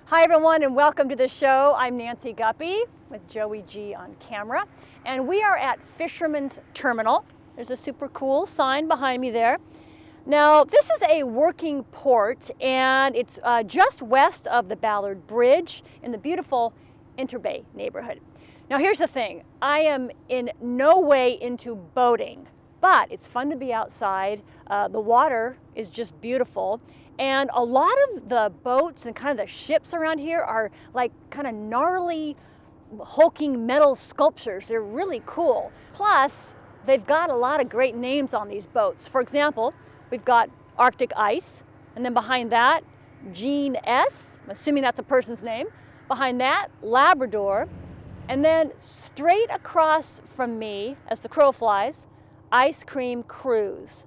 Hi everyone and welcome to the show. I'm Nancy Guppy with Joey G on camera, and we are at Fisherman's Terminal. There's a super cool sign behind me there. Now this is a working port, and it's just west of the Ballard Bridge in the beautiful Interbay neighborhood. Now here's the thing, I am in no way into boating, but it's fun to be outside. The water is just beautiful. And a lot of the boats and kind of the ships around here are like kind of gnarly, hulking metal sculptures. They're really cool. Plus, they've got a lot of great names on these boats. For example, we've got Arctic Ice, and then behind that, Gene S. I'm assuming that's a person's name. Behind that, Labrador. And then straight across from me, as the crow flies, Ice Cream Cruise.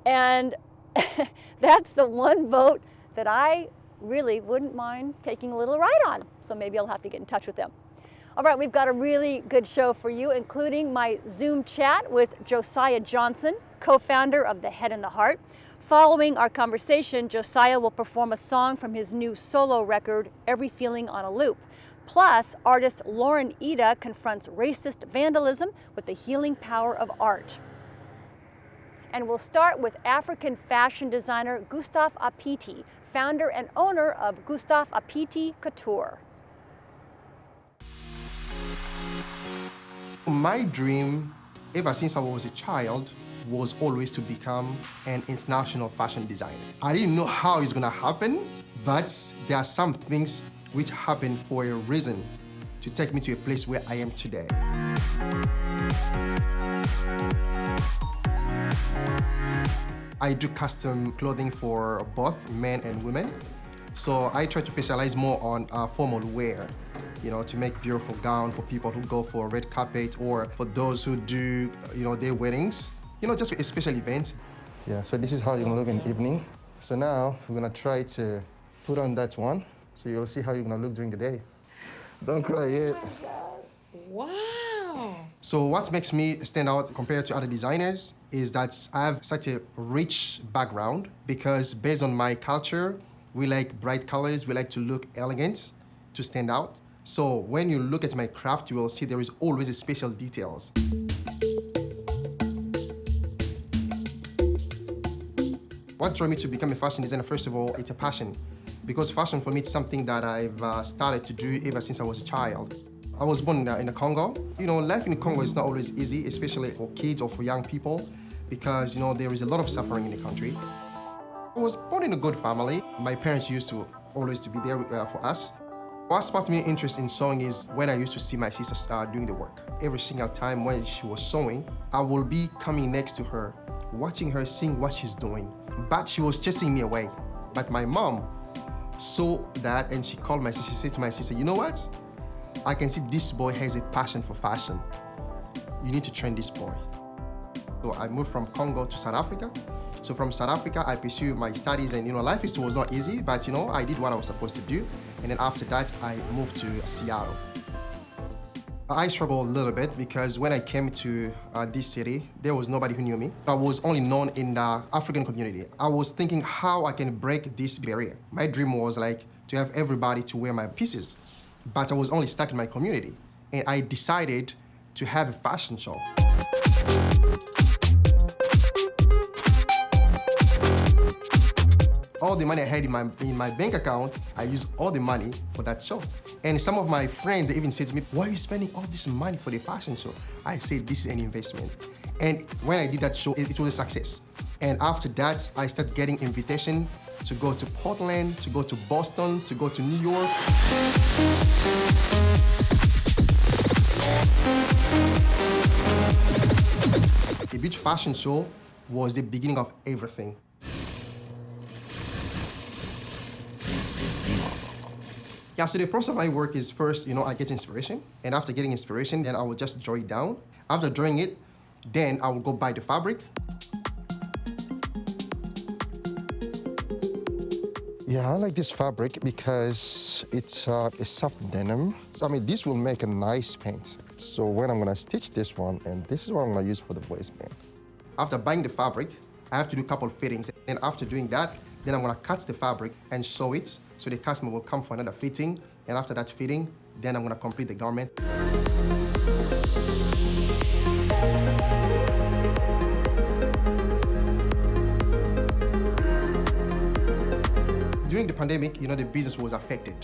And that's the one boat that I really wouldn't mind taking a little ride on. So maybe I'll have to get in touch with them. All right, we've got a really good show for you, including my Zoom chat with Josiah Johnson, co-founder of The Head and the Heart. Following our conversation, Josiah will perform a song from his new solo record, Every Feeling on a Loop. Plus, artist Lauren Iida confronts racist vandalism with the healing power of art. And we'll start with African fashion designer Gustav Apiti, founder and owner of Gustav Apiti Couture. My dream, ever since I was a child, was always to become an international fashion designer. I didn't know how it's gonna happen, but there are some things which happen for a reason to take me to a place where I am today. I do custom clothing for both men and women. So I try to specialize more on formal wear, to make beautiful gowns for people who go for a red carpet or for those who do, their weddings, just for special events. Yeah, so this is how you're gonna look in the evening. So now we're gonna try to put on that one. So you'll see how you're gonna look during the day. Don't cry yet. Oh my God. Wow. So what makes me stand out compared to other designers is that I have such a rich background, because based on my culture, we like bright colors, we like to look elegant, to stand out. So when you look at my craft, you will see there is always a special details. What drew me to become a fashion designer, first of all, it's a passion. Because fashion for me is something that I've started to do ever since I was a child. I was born in the Congo. Life in the Congo is not always easy, especially for kids or for young people, because, there is a lot of suffering in the country. I was born in a good family. My parents used to always to be there for us. What sparked me interest in sewing is when I used to see my sister doing the work. Every single time when she was sewing, I will be coming next to her, watching her, seeing what she's doing. But she was chasing me away. But my mom saw that, and she called my sister. She said to my sister, you know what? I can see this boy has a passion for fashion. You need to train this boy. So I moved from Congo to South Africa. So from South Africa, I pursued my studies, and life was not easy, but I did what I was supposed to do. And then after that, I moved to Seattle. I struggled a little bit because when I came to this city, there was nobody who knew me. I was only known in the African community. I was thinking how I can break this barrier. My dream was to have everybody to wear my pieces, but I was only stuck in my community. And I decided to have a fashion show. All the money I had in my bank account, I used all the money for that show. And some of my friends even said to me, why are you spending all this money for the fashion show? I said, this is an investment. And when I did that show, it was a success. And after that, I started getting invitation to go to Portland, to go to Boston, to go to New York. The beach fashion show was the beginning of everything. Yeah, so the process of my work is first, I get inspiration. And after getting inspiration, then I will just draw it down. After drawing it, then I will go buy the fabric. Yeah, I like this fabric because it's a soft denim. This will make a nice paint. So when I'm gonna stitch this one, and this is what I'm gonna use for the waistband. After buying the fabric, I have to do a couple of fittings. And after doing that, then I'm gonna cut the fabric and sew it, so the customer will come for another fitting. And after that fitting, then I'm gonna complete the garment. During the pandemic, the business was affected,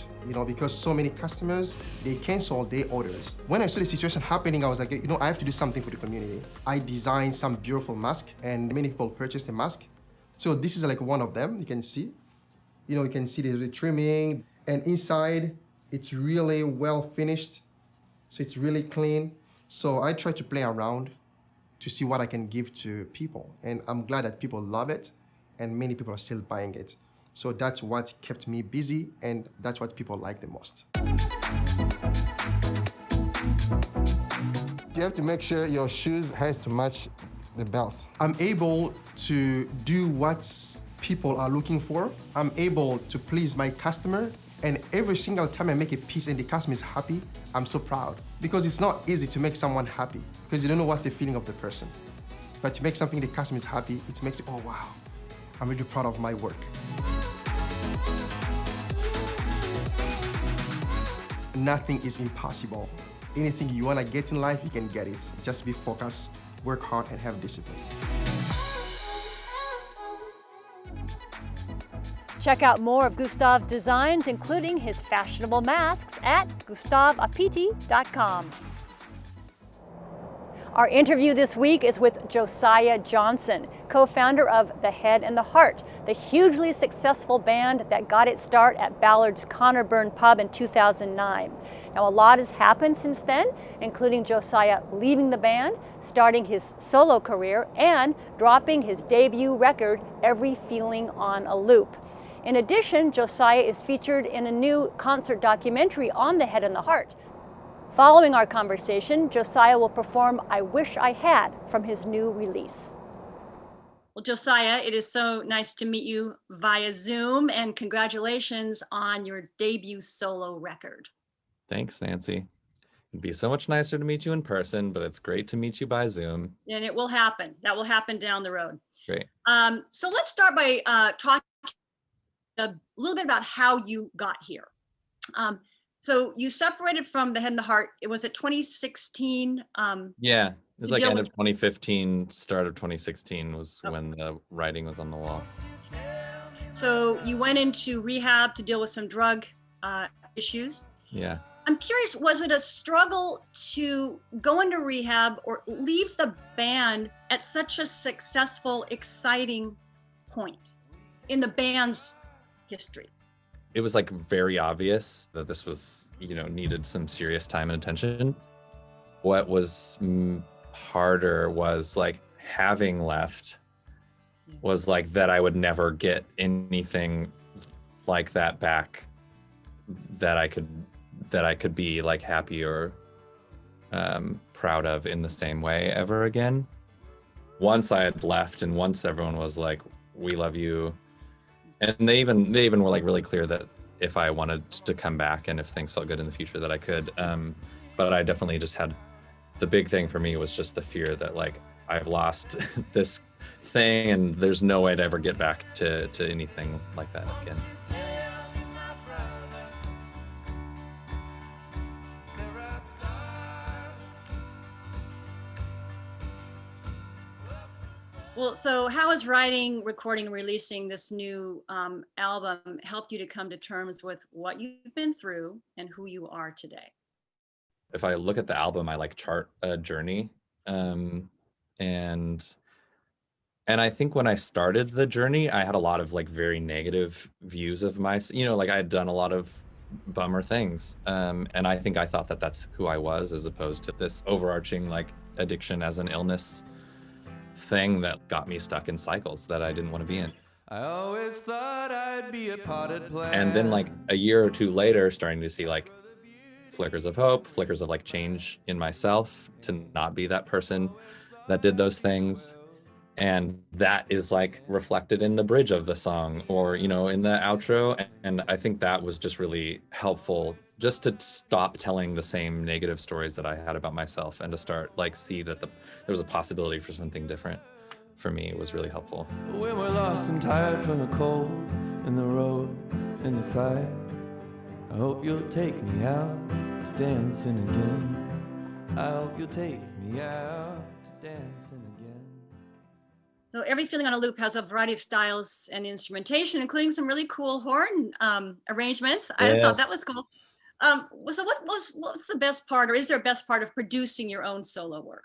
because so many customers, they canceled their orders. When I saw the situation happening, I was like, I have to do something for the community. I designed some beautiful masks, and many people purchased the mask. So this is like one of them, you can see. You can see there's the trimming, and inside, it's really well finished. So it's really clean. So I try to play around to see what I can give to people. And I'm glad that people love it, and many people are still buying it. So that's what kept me busy, and that's what people like the most. You have to make sure your shoes has to match the belt. I'm able to do what people are looking for. I'm able to please my customer, and every single time I make a piece and the customer is happy, I'm so proud. Because it's not easy to make someone happy, because you don't know what's the feeling of the person. But to make something the customer is happy, it makes you, oh wow, I'm really proud of my work. Nothing is impossible. Anything you want to get in life, you can get it. Just be focused, work hard, and have discipline. Check out more of Gustav's designs, including his fashionable masks, at gustavapiti.com. Our interview this week is with Josiah Johnson, co-founder of The Head and the Heart, the hugely successful band that got its start at Ballard's Connorburn Pub in 2009. Now, a lot has happened since then, including Josiah leaving the band, starting his solo career, and dropping his debut record, Every Feeling on a Loop. In addition, Josiah is featured in a new concert documentary on The Head and the Heart. Following our conversation, Josiah will perform I Wish I Had from his new release. Well, Josiah, it is so nice to meet you via Zoom, and congratulations on your debut solo record. Thanks, Nancy. It'd be so much nicer to meet you in person, but it's great to meet you by Zoom. And it will happen. That will happen down the road. Great. So let's start by talking a little bit about how you got here. So you separated from The Head and the Heart. It was at 2016. Yeah, it was like end of 2015, start of 2016 was when the writing was on the wall. So you went into rehab to deal with some drug issues. Yeah. I'm curious, was it a struggle to go into rehab or leave the band at such a successful, exciting point in the band's history? It was like very obvious that this was, needed some serious time and attention. What was harder was like having left was like that I would never get anything like that back that I could be like happy or proud of in the same way ever again. Once I had left and once everyone was like, we love you. And they even were like really clear that if I wanted to come back and if things felt good in the future that I could. But I definitely just had, the big thing for me was just the fear that like I've lost this thing and there's no way to ever get back to anything like that again. Well, so how has writing, recording, and releasing this new album helped you to come to terms with what you've been through and who you are today? If I look at the album, I like chart a journey. And I think when I started the journey, I had a lot of like very negative views of my, like I had done a lot of bummer things. And I think I thought that that's who I was, as opposed to this overarching like addiction as an illness thing that got me stuck in cycles that I didn't want to be in. I always thought I'd be a potted plant. And then like a year or two later, starting to see like flickers of hope, flickers of like change in myself to not be that person that did those things. And that is like reflected in the bridge of the song or, in the outro. And I think that was just really helpful just to stop telling the same negative stories that I had about myself and to start like see that there was a possibility for something different for me was really helpful. When we're lost and tired from the cold and the road and the fight, I hope you'll take me out to dancing again. I hope you'll take me out to dancing again. So Every Feeling on a Loop has a variety of styles and instrumentation, including some really cool horn arrangements. I thought that was cool. So what's the best part, or is there a best part of producing your own solo work?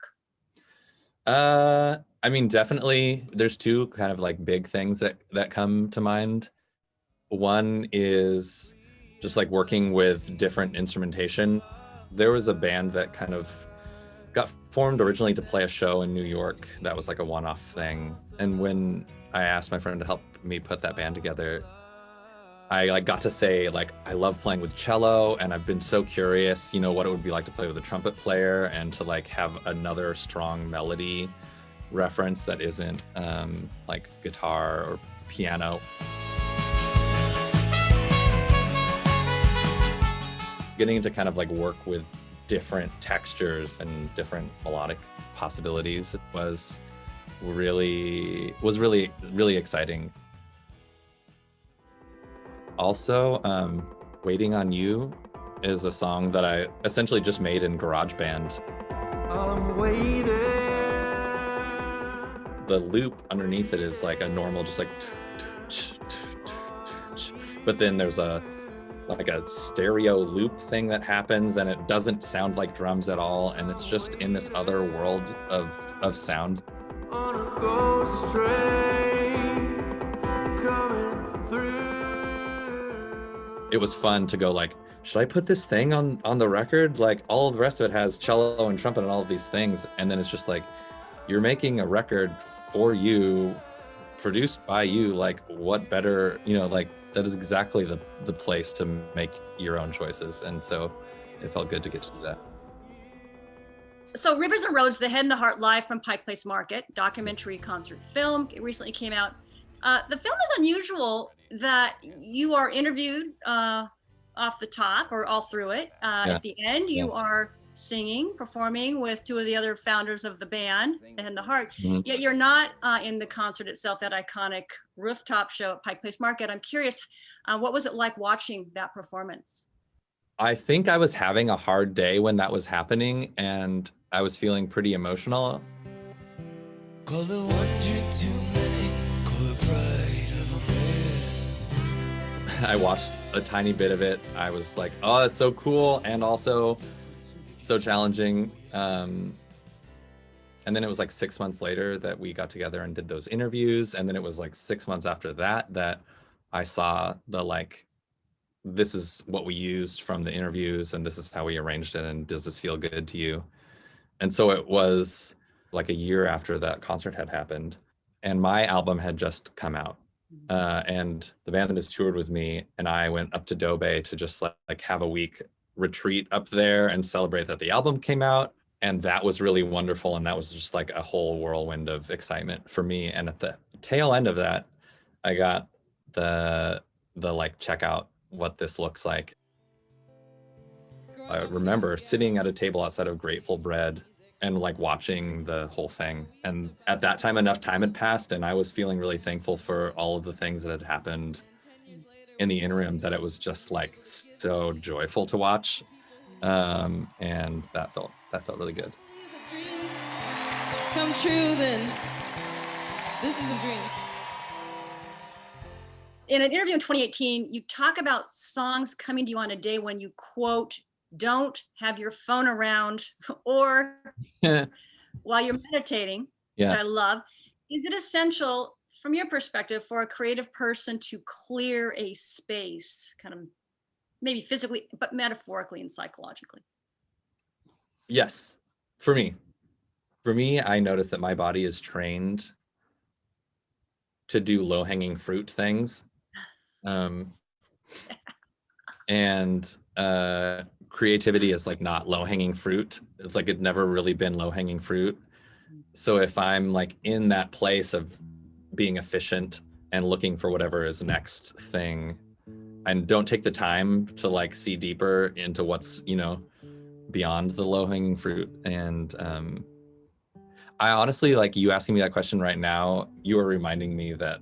I mean, definitely there's two kind of like big things that come to mind. One is just like working with different instrumentation. There was a band that kind of got formed originally to play a show in New York that was like a one-off thing. And when I asked my friend to help me put that band together, I like got to say like I love playing with cello, and I've been so curious, you know, what it would be like to play with a trumpet player and to like have another strong melody reference that isn't like guitar or piano. Getting to kind of like work with different textures and different melodic possibilities was really exciting. Also, Waiting on You is a song that I essentially just made in GarageBand. I'm waiting. The loop underneath it is like a normal, just like, but then there's a stereo loop thing that happens, and it doesn't sound like drums at all, and it's just in this other world of sound. On a ghost train coming through. It was fun to go like, should I put this thing on the record? Like all the rest of it has cello and trumpet and all of these things, and then it's just like, you're making a record for you, produced by you. Like what better, you know, like that is exactly the place to make your own choices. And so it felt good to get to do that. So Rivers and Roads, The Head and the Heart Live from Pike Place Market, documentary concert film. It recently came out. The film is unusual that you are interviewed off the top or all through it. At the end, you are singing, performing with two of the other founders of the band, The Head and the Heart. Mm-hmm. Yet you're not in the concert itself, that iconic rooftop show at Pike Place Market. I'm curious, what was it like watching that performance? I think I was having a hard day when that was happening, and I was feeling pretty emotional. Call the one drink too many, call it pride of a man. I watched a tiny bit of it. I was like, oh, that's so cool, and also so challenging. And then it was like 6 months later that we got together and did those interviews. And then it was like 6 months after that I saw the like, this is what we used from the interviews, and this is how we arranged it, and does this feel good to you? And so it was like a year after that concert had happened, and my album had just come out. And the band that has toured with me and I went up to Dobe to just like have a week retreat up there and celebrate that the album came out. And that was really wonderful. And that was just like a whole whirlwind of excitement for me. And at the tail end of that, I got the like, check out what this looks like. I remember sitting at a table outside of Grateful Bread and like watching the whole thing. And at that time, enough time had passed, and I was feeling really thankful for all of the things that had happened in the interim, that it was just like so joyful to watch. And that felt really good. The dreams come true, then this is a dream. In an interview in 2018, you talk about songs coming to you on a day when you, quote, don't have your phone around or while you're meditating, which I love. Is it essential from your perspective for a creative person to clear a space, kind of maybe physically, but metaphorically and psychologically? Yes, for me, I noticed that my body is trained to do low-hanging fruit things. And creativity is like not low-hanging fruit. It's like it's never really been low-hanging fruit. So if I'm like in that place of being efficient and looking for whatever is next thing, and don't take the time to like see deeper into what's, you know, beyond the low-hanging fruit. And I honestly, like, you asking me that question right now, you are reminding me that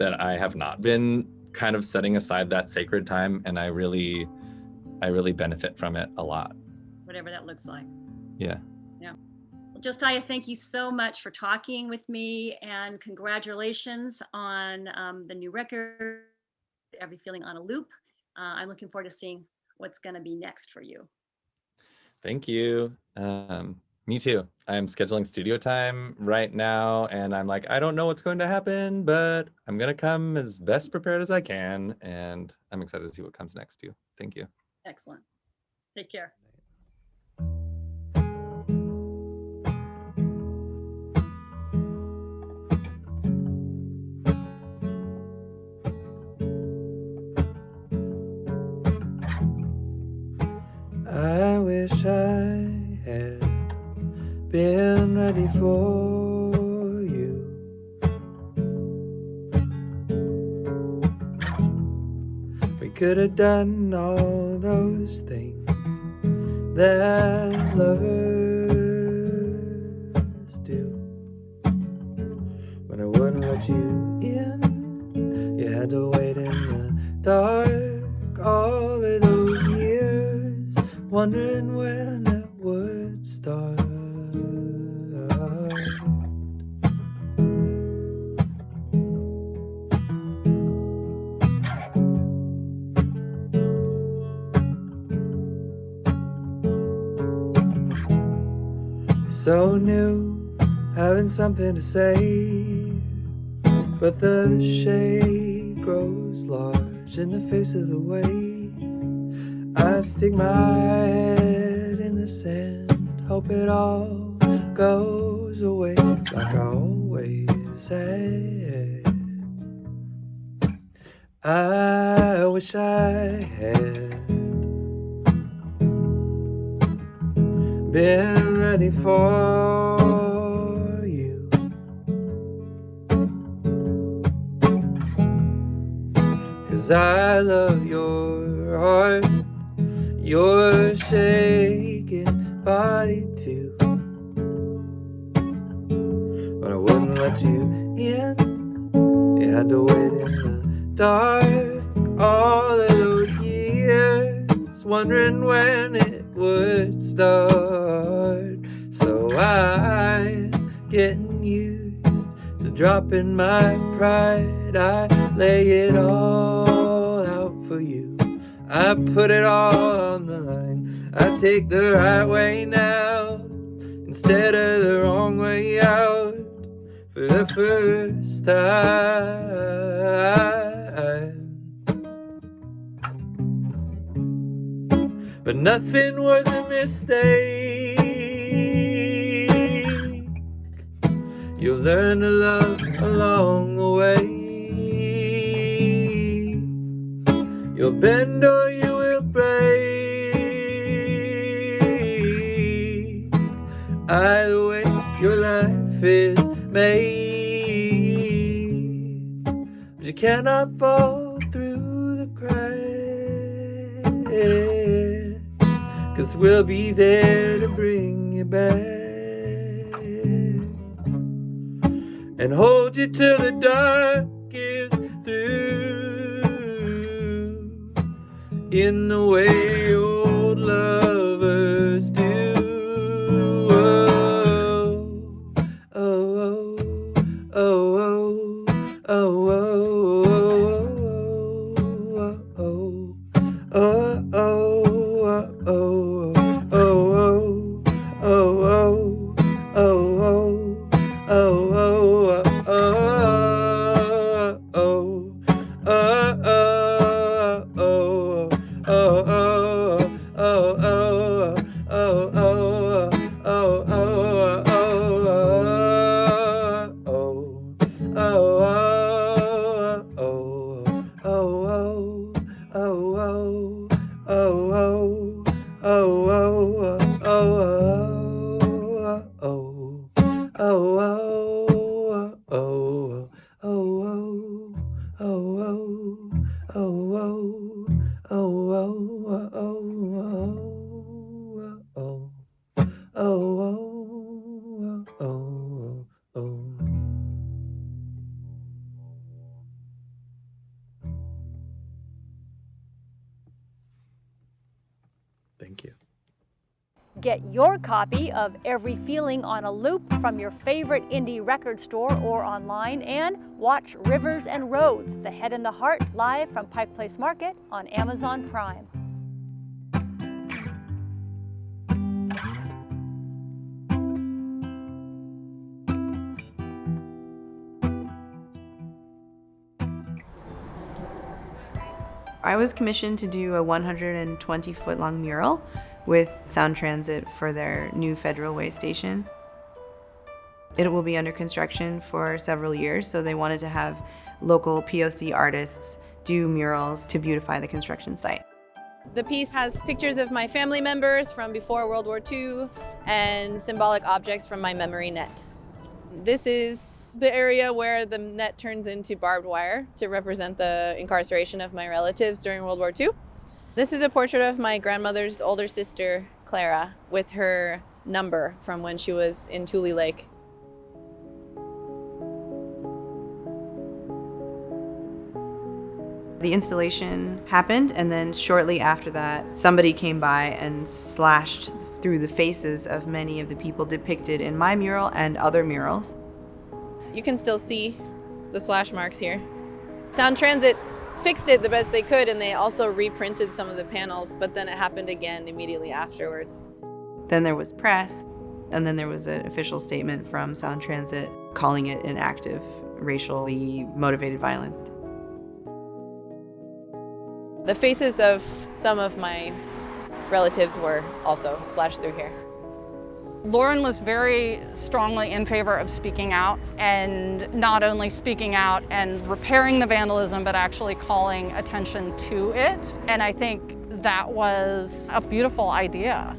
I have not been kind of setting aside that sacred time, and I really benefit from it a lot. Whatever that looks like. Yeah. Yeah. Well, Josiah, thank you so much for talking with me, and congratulations on the new record, Every Feeling on a Loop. I'm looking forward to seeing what's going to be next for you. Thank you. Me too. I'm scheduling studio time right now, and I'm like, I don't know what's going to happen, but I'm going to come as best prepared as I can, and I'm excited to see what comes next too. Thank you. Excellent. Take care. I wish I had been ready for you. We could have done all those things that lovers do. But I wouldn't let you in. You had to wait in the dark all of those years, wondering when it would start. So new, having something to say, but the shade grows large in the face of the way. I stick my head in the sand, hope it all goes away like I always had. I wish I had been ready for you. 'Cause I love your heart, your shaking body too. But I wouldn't let you in. You had to wait in the dark all of those years, wondering when it would start. So I'm getting used to dropping my pride. I lay it all out for you. I put it all on the line. I take the right way now instead of the wrong way out for the first time. But nothing was a mistake. You'll learn to love along the way. You'll bend or you will break. Either way, your life is made. But you cannot fall through the cracks, 'cause we'll be there to bring you back and hold you till the dark is through, in the way old lovers do. Oh, oh, oh, oh, oh, oh, oh, oh, oh, oh, oh, oh, oh, oh, oh, Oh, oh, oh, oh, oh, oh, oh, oh, oh. Thank you. Get your copy of Every Feeling on a Loop from your favorite indie record store or online, and watch Rivers and Roads, The Head and the Heart, live from Pike Place Market on Amazon Prime. I was commissioned to do a 120-foot long mural with Sound Transit for their new Federal Way station. It will be under construction for several years, so they wanted to have local POC artists do murals to beautify the construction site. The piece has pictures of my family members from before World War II and symbolic objects from my memory net. This is the area where the net turns into barbed wire to represent the incarceration of my relatives during World War II. This is a portrait of my grandmother's older sister, Clara, with her number from when she was in Tule Lake. The installation happened, and then shortly after that, somebody came by and slashed through the faces of many of the people depicted in my mural and other murals. You can still see the slash marks here. Sound Transit fixed it the best they could, and they also reprinted some of the panels, but then it happened again immediately afterwards. Then there was press, and then there was an official statement from Sound Transit calling it an act of racially motivated violence. The faces of some of my relatives were also slashed through here. Lauren was very strongly in favor of speaking out, and not only speaking out and repairing the vandalism, but actually calling attention to it. And I think that was a beautiful idea.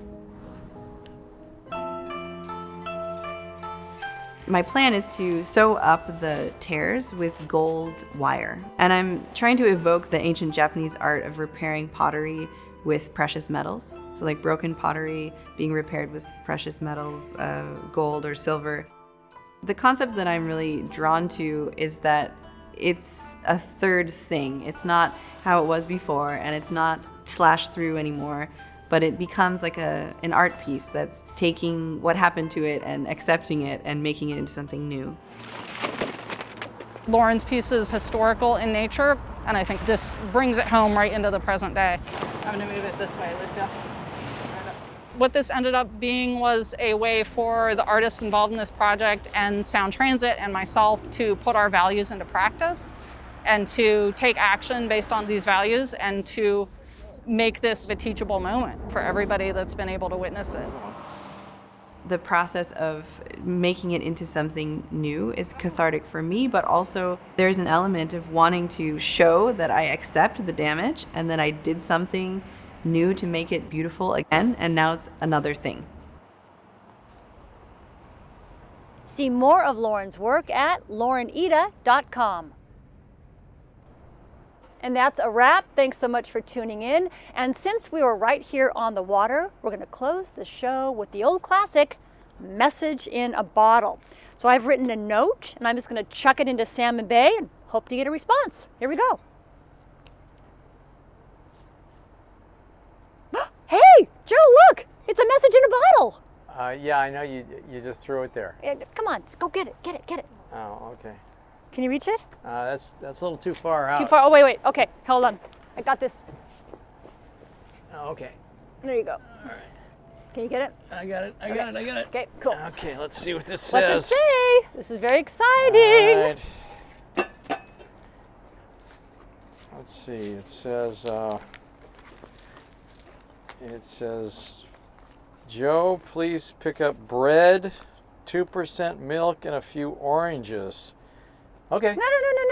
My plan is to sew up the tears with gold wire, and I'm trying to evoke the ancient Japanese art of repairing pottery with precious metals. So like broken pottery being repaired with precious metals, gold or silver. The concept that I'm really drawn to is that it's a third thing. It's not how it was before, and it's not slashed through anymore, but it becomes like an art piece that's taking what happened to it and accepting it and making it into something new. Lauren's piece is historical in nature, and I think this brings it home right into the present day. I'm gonna move it this way, Lucia. What this ended up being was a way for the artists involved in this project and Sound Transit and myself to put our values into practice and to take action based on these values and to make this a teachable moment for everybody that's been able to witness it. The process of making it into something new is cathartic for me, but also there's an element of wanting to show that I accept the damage and that I did something new to make it beautiful again, and now it's another thing. See more of Lauren's work at laureniida.com. And that's a wrap. Thanks so much for tuning in. And since we were right here on the water, we're going to close the show with the old classic, Message in a Bottle. So I've written a note, and I'm just going to chuck it into Salmon Bay and hope to get a response. Here we go. Hey, Joe, look! It's a message in a bottle. Yeah, I know you just threw it there. Come on, go get it, get it. Oh, okay. Can you reach it? That's a little too far out. Too far? Oh, wait. Okay, hold on. I got this. Oh, okay. There you go. All right. Can you get it? I got it. I got it. Okay, cool. Okay, let's see what this says. What's it say? This is very exciting. All right. Let's see. It says, Joe, please pick up bread, 2% milk, and a few oranges. Okay. No.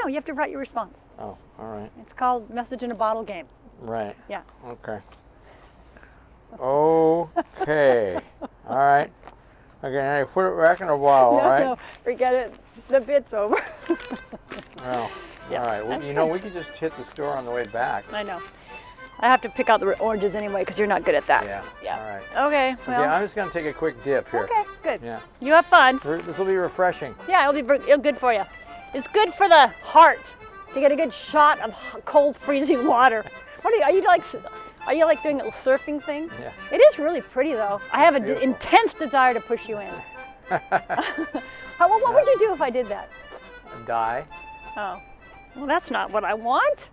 You have to write your response. Oh, all right. It's called Message in a Bottle game. Right. Yeah. Okay. Okay. All right. Okay, now you put it back in a bottle, all right? No, forget it. The bit's over. Well, Yeah, all right. Well, that's you know, fine. we could just hit the store on the way back. I know. I have to pick out the oranges anyway because you're not good at that. Yeah. All right. Okay, well. Okay, I'm just gonna take a quick dip here. Okay, good. Yeah. You have fun. This will be refreshing. Yeah, it'll good for you. It's good for the heart to get a good shot of cold, freezing water. What are you like doing a little surfing thing? Yeah. It is really pretty though. I have an Beautiful. intense desire to push you in. What would you do if I did that? Die. Oh, well, that's not what I want.